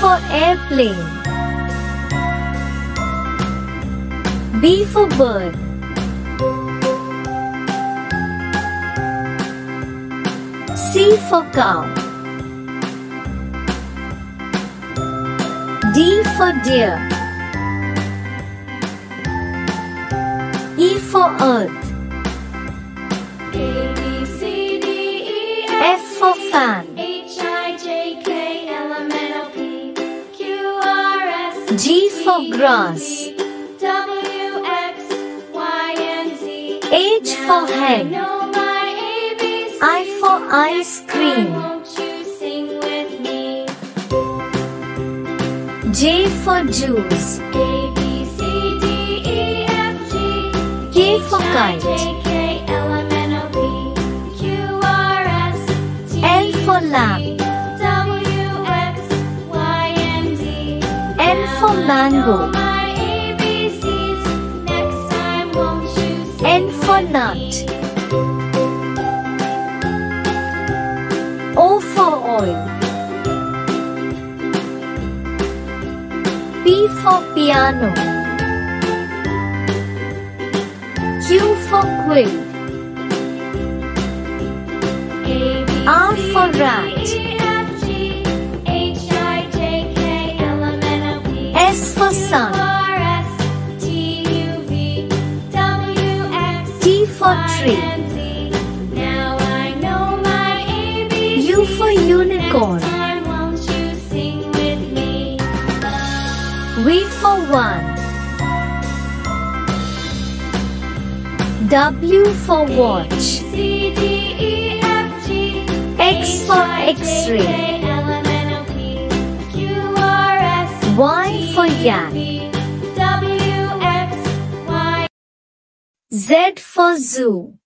for airplane. B for bird. C for cow. D for deer. E for earth. A, B, C, D, E, F for fan. H, I, J, K, L, M, N, O, P, Q, R, S, G for grass. W, X, Y, and Z. H for I hen. know my ABCs. I for ice cream. Won't you sing with me? J for juice. A, B, C, D, E, F, G. K for H, I, kite. J, K, L, M, N, O, P, Q, R, S, T, L for lamp. W, X, Y, and Z. N for mango. My ABCs. Next time, won't you sing N for with nut. me? O for oil. P for piano. Q for quill. A, B, R C, for D, rat. E, F, G, H, I, J, K, L, M, N, O, P, S for Q, sun. R, S, T, U, V, W, X, T for Y, tree. and Z. Now I know my ABCs. U for unicorn. Next time, won't you sing with me? V for one. W for watch. C, D, E, F, G, X for X-ray. K, L, M, N, O, P, Q, R, S, Y for yak. W, X, Y. Z for zoo.